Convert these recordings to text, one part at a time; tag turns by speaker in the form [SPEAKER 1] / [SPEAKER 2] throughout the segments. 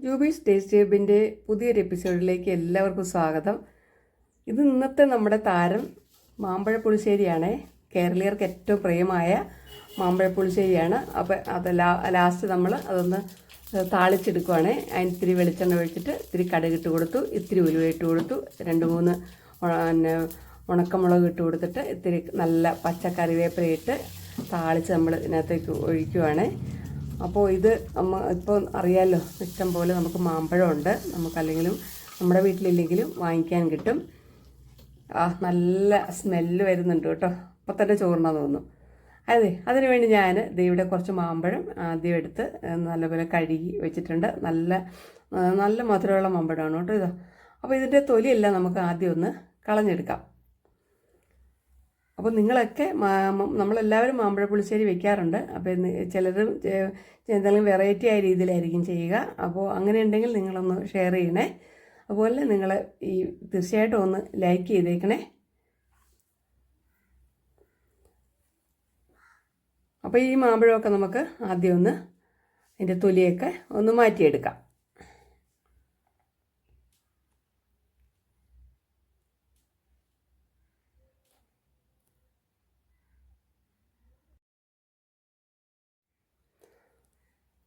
[SPEAKER 1] Jubi's taste ഹബിൻ്റെ പുതിയൊരു എപ്പിസോഡിലേക്ക് എല്ലാവർക്കും സ്വാഗതം. ഇത് ഇന്നത്തെ നമ്മുടെ താരം മാമ്പഴ പുളിശ്ശേരിയാണ്. കേരളീയർക്ക് ഏറ്റവും പ്രിയമായ മാമ്പഴ പുളിശ്ശേരിയാണ്. അപ്പോൾ അത് ലാസ്റ്റ് നമ്മൾ അതൊന്ന് താളിച്ചെടുക്കുവാണ്. അതിന് ഇത്തിരി വെളിച്ചെണ്ണ ഒഴിച്ചിട്ട് ഇത്തിരി കടുകിട്ട് കൊടുത്തു, ഇത്തിരി ഉലുവ ഇട്ട് കൊടുത്തു, 2-3 പിന്നെ ഉണക്കമുളക് ഇട്ട് കൊടുത്തിട്ട് ഇത്തിരി നല്ല പച്ച കറിവേപ്പില ഇട്ട് താളിച്ച് നമ്മൾ ഇതിനകത്തേക്ക് ഒഴിക്കുവാണ്. അപ്പോൾ ഇത് ഇപ്പോൾ അറിയാമല്ലോ, ഇഷ്ടം പോലെ നമുക്ക് മാമ്പഴമുണ്ട്. നമുക്കല്ലെങ്കിലും നമ്മുടെ വീട്ടിലില്ലെങ്കിലും വാങ്ങിക്കാൻ കിട്ടും. നല്ല സ്മെല്ല് വരുന്നുണ്ട് കേട്ടോ. അപ്പോൾ തന്നെ ചോറിനാ തോന്നുന്നു. അതിന് വേണ്ടി ഞാൻ ഇവിടെ കുറച്ച് മാമ്പഴം ആദ്യം എടുത്ത് നല്ലപോലെ കഴുകി വെച്ചിട്ടുണ്ട്. നല്ല മധുരമുള്ള മാമ്പഴമാണ് കേട്ടോ ഇത്. അപ്പോൾ ഇതിൻ്റെ തൊലിയെല്ലാം നമുക്ക് ആദ്യം ഒന്ന് കളഞ്ഞെടുക്കാം. അപ്പോൾ നിങ്ങളൊക്കെ നമ്മളെല്ലാവരും മാമ്പഴ പുളിശ്ശേരി വെക്കാറുണ്ട്. അപ്പോൾ ചിലർ എന്തെങ്കിലും വെറൈറ്റി ആയ രീതിയിലായിരിക്കും ചെയ്യുക. അപ്പോൾ അങ്ങനെ ഉണ്ടെങ്കിൽ നിങ്ങളൊന്ന് ഷെയർ ചെയ്യണേ. അതുപോലെ നിങ്ങൾ തീർച്ചയായിട്ടും ഒന്ന് ലൈക്ക് ചെയ്തേക്കണേ. അപ്പോൾ ഈ മാമ്പഴമൊക്കെ നമുക്ക് ആദ്യം ഒന്ന് അതിൻ്റെ തൊലിയൊക്കെ ഒന്ന് മാറ്റിയെടുക്കാം.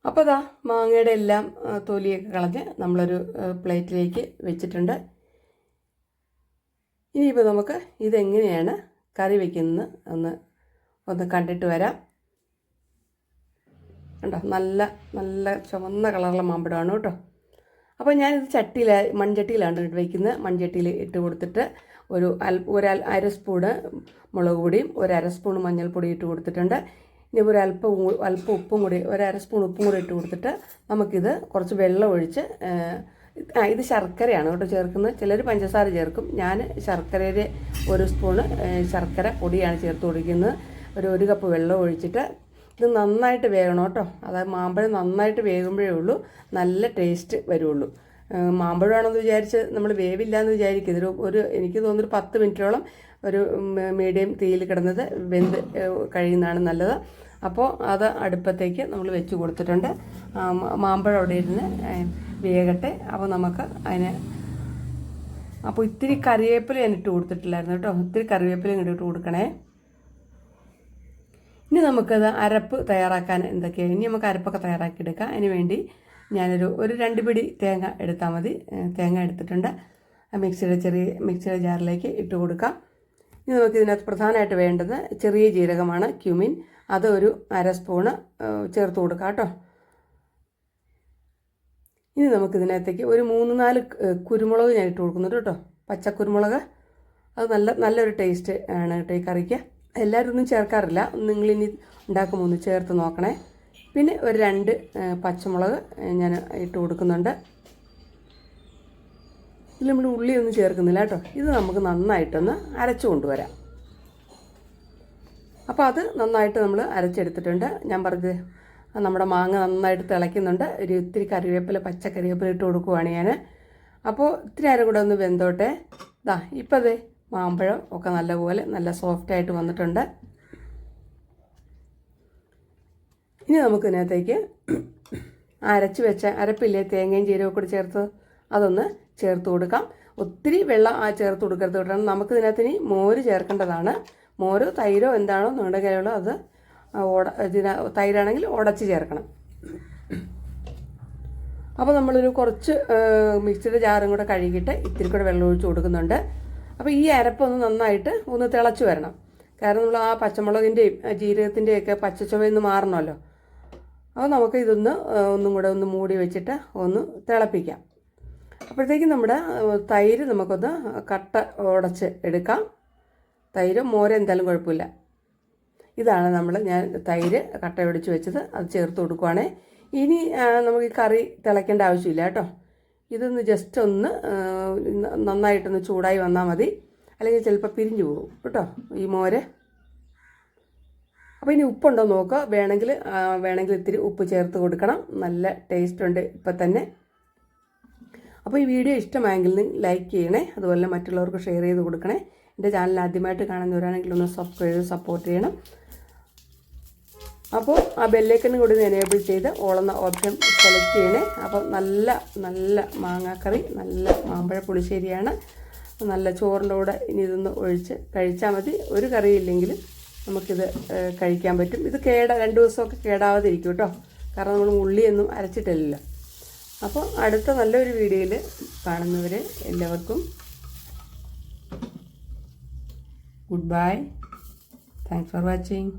[SPEAKER 1] അപ്പോൾ ദാ മാങ്ങയുടെ എല്ലാം തൊലിയൊക്കെ കളഞ്ഞ് നമ്മളൊരു പ്ലേറ്റിലേക്ക് വെച്ചിട്ടുണ്ട്. ഇനിയിപ്പോൾ നമുക്ക് ഇതെങ്ങനെയാണ് കറി വയ്ക്കുന്നത് ഒന്ന് കണ്ടിട്ട് വരാം. കണ്ടോ, നല്ല ചുവന്ന കളറുള്ള മാമ്പഴമാണ് കേട്ടോ. അപ്പോൾ ഞാനിത് മൺചട്ടിയിലാണ് വയ്ക്കുന്നത്. മൺചട്ടിയിൽ ഇട്ട് കൊടുത്തിട്ട് ഒരു അര സ്പൂണ് മുളക് പൊടിയും 1/2 സ്പൂൺ മഞ്ഞൾപ്പൊടി ഇട്ട് കൊടുത്തിട്ടുണ്ട്. ഇനി അല്പം ഉപ്പും കൂടി 1/2 സ്പൂൺ ഉപ്പും കൂടി ഇട്ട് കൊടുത്തിട്ട് നമുക്കിത് കുറച്ച് വെള്ളം ഒഴിച്ച് ഇത് ശർക്കരയാണ് കേട്ടോ ചേർക്കുന്നത്. ചിലർ പഞ്ചസാര ചേർക്കും. ഞാൻ ശർക്കരയുടെ 1 സ്പൂണ് ശർക്കര പൊടിയാണ് ചേർത്ത് കൊടുക്കുന്നത്. 1 കപ്പ് വെള്ളം ഒഴിച്ചിട്ട് ഇത് നന്നായിട്ട് വേകണം കേട്ടോ. അതായത് മാമ്പഴം നന്നായിട്ട് വേകുമ്പോഴേ ഉള്ളൂ നല്ല ടേസ്റ്റ് വരുള്ളൂ. മാമ്പഴമാണെന്ന് വിചാരിച്ച് നമ്മൾ വേവില്ല എന്ന് വിചാരിക്കും. എനിക്ക് തോന്നുന്നൊരു 10 മിനിറ്റോളം ഒരു മീഡിയം തീയിൽ കിടന്നത് വെന്ത് കഴിയുന്നതാണ് നല്ലത്. അപ്പോൾ അത് അടുപ്പത്തേക്ക് നമ്മൾ വെച്ച് കൊടുത്തിട്ടുണ്ട്. മാമ്പഴം അവിടെ ഇരുന്ന് വേകട്ടെ. അപ്പോൾ നമുക്ക് അപ്പോൾ ഇത്തിരി കറിവേപ്പില ഞാൻ ഇട്ട് കൊടുത്തിട്ടില്ലായിരുന്നു കേട്ടോ. ഇത്തിരി കറിവേപ്പില ഇട്ട് കൊടുക്കണേ. ഇനി നമുക്കത് അരപ്പ് തയ്യാറാക്കാൻ എന്തൊക്കെയാണ്, ഇനി നമുക്ക് അരപ്പൊക്കെ തയ്യാറാക്കിയെടുക്കാം. അതിന് വേണ്ടി ഞാനൊരു 2 പിടി തേങ്ങ എടുത്താൽ മതി. തേങ്ങ എടുത്തിട്ടുണ്ട്. മിക്സിയുടെ ജാറിലേക്ക് ഇട്ട് കൊടുക്കാം. ഇനി നമുക്ക് ഇതിനകത്ത് പ്രധാനമായിട്ട് വേണ്ടത് ചെറിയ ജീരകമാണ്, ക്യുമിൻ. അത് 1/2 സ്പൂണ് ചേർത്ത് കൊടുക്കാം കേട്ടോ. ഇനി നമുക്കിതിനകത്തേക്ക് 3-4 കുരുമുളക് ഞാൻ ഇട്ട് കൊടുക്കുന്നുണ്ട് കേട്ടോ. പച്ചക്കുരുമുളക്. അത് നല്ലൊരു ടേസ്റ്റ് ആണ് കേട്ടോ ഈ കറിക്ക്. എല്ലാവരും ഒന്നും ചേർക്കാറില്ല. നിങ്ങളിനി ഉണ്ടാക്കുമ്പോൾ ഒന്ന് ചേർത്ത് നോക്കണേ. പിന്നെ 2 പച്ചമുളക് ഞാൻ ഇട്ട് കൊടുക്കുന്നുണ്ട്. ഇതിൽ നമ്മൾ ഉള്ളിയൊന്നും ചേർക്കുന്നില്ല കേട്ടോ. ഇത് നമുക്ക് നന്നായിട്ടൊന്ന് അരച്ചു കൊണ്ടുവരാം. അപ്പോൾ അത് നന്നായിട്ട് നമ്മൾ അരച്ചെടുത്തിട്ടുണ്ട്. ഞാൻ പറഞ്ഞത് നമ്മുടെ മാങ്ങ നന്നായിട്ട് തിളയ്ക്കുന്നുണ്ട്. ഇത്തിരി പച്ച കറിവേപ്പില ഇട്ട് കൊടുക്കുവാണ് ഞാൻ. അപ്പോൾ ഇത്തിരി നേരം കൂടെ ഒന്ന് വെന്തോട്ടെ. ഇപ്പോൾ അതെ മാമ്പഴം ഒക്കെ നല്ല സോഫ്റ്റായിട്ട് വന്നിട്ടുണ്ട്. ഇനി നമുക്ക് ഇതിനകത്തേക്ക് അരച്ച് വെച്ച അരപ്പില്ലേ, തേങ്ങയും ജീരകവും കൂടി ചേർത്ത് അതൊന്ന് ചേർത്ത് കൊടുക്കാം. ഒത്തിരി വെള്ളം ചേർത്ത് കൊടുക്കരുത് കേട്ടോ. നമുക്ക് ഇതിനകത്തിന് മോര് ചേർക്കേണ്ടതാണ്. മോരോ തൈരോ എന്താണോ നിങ്ങളുടെ കയ്യിലുള്ളൂ അത് തൈരാണെങ്കിൽ ഉടച്ച് ചേർക്കണം. അപ്പോൾ നമ്മളൊരു കുറച്ച് മിക്സിയുടെ ജാറും കൂടെ കഴുകിയിട്ട് ഇത്തിരി കൂടെ വെള്ളം ഒഴിച്ച് കൊടുക്കുന്നുണ്ട്. അപ്പോൾ ഈ അരപ്പൊന്ന് നന്നായിട്ട് ഒന്ന് തിളച്ച് വരണം. കാരണം നമ്മൾ ആ പച്ചമുളകിൻ്റെയും ജീരകത്തിൻ്റെയൊക്കെ പച്ചച്ചുവയൊന്ന് മാറണമല്ലോ. അപ്പോൾ നമുക്ക് ഒന്നും കൂടെ ഒന്ന് മൂടി വെച്ചിട്ട് ഒന്ന് തിളപ്പിക്കാം. അപ്പോഴത്തേക്കും നമ്മുടെ തൈര് നമുക്കൊന്ന് കട്ട ഉടച്ച് എടുക്കാം. തൈര് മോര് എന്തായാലും കുഴപ്പമില്ല. ഇതാണ് ഞാൻ തൈര് കട്ട ഒടിച്ച് വെച്ചത്. അത് ചേർത്ത് കൊടുക്കുവാണേ. ഇനി നമുക്ക് ഈ കറി തിളയ്ക്കേണ്ട ആവശ്യമില്ല കേട്ടോ. ഇതൊന്ന് ജസ്റ്റ് ഒന്ന് നന്നായിട്ടൊന്ന് ചൂടായി വന്നാൽ മതി. അല്ലെങ്കിൽ ചിലപ്പോൾ പിരിഞ്ഞു പോകും കേട്ടോ ഈ മോര്. അപ്പോൾ ഇനി ഉപ്പുണ്ടോ നോക്കുക. വേണമെങ്കിൽ ഇത്തിരി ഉപ്പ് ചേർത്ത് കൊടുക്കണം. നല്ല ടേസ്റ്റ് ഉണ്ട് ഇപ്പം തന്നെ. അപ്പോൾ ഈ വീഡിയോ ഇഷ്ടമായെങ്കിൽ ലൈക്ക് ചെയ്യണേ. അതുപോലെ മറ്റുള്ളവർക്ക് ഷെയർ ചെയ്ത് കൊടുക്കണേ. എൻ്റെ ചാനൽ ആദ്യമായിട്ട് കാണുന്നവരാണെങ്കിൽ ഒന്ന് സബ്സ്ക്രൈബ് ചെയ്ത് സപ്പോർട്ട് ചെയ്യണം. അപ്പോൾ ആ ബെല്ലൈക്കണും കൂടി എനേബിൾ ചെയ്ത് ഓളെന്ന ഓപ്ഷൻ സെലക്ട് ചെയ്യണേ. അപ്പോൾ നല്ല നല്ല മാങ്ങാക്കറി, നല്ല മാമ്പഴ പുളിശ്ശേരിയാണ്. നല്ല ചോറിൻ്റെ കൂടെ ഇനി ഇതൊന്ന് ഒഴിച്ച് കഴിച്ചാൽ മതി. ഒരു കറിയില്ലെങ്കിലും നമുക്കിത് കഴിക്കാൻ പറ്റും. ഇത് 2 ദിവസമൊക്കെ കേടാവാതിരിക്കും കേട്ടോ, കാരണം നമ്മൾ ഉള്ളിയൊന്നും അരച്ചിട്ടില്ല. അപ്പോൾ അടുത്ത നല്ലൊരു വീഡിയോയിൽ കാണുന്നവരെ എല്ലാവർക്കും good bye. Thanks for watching.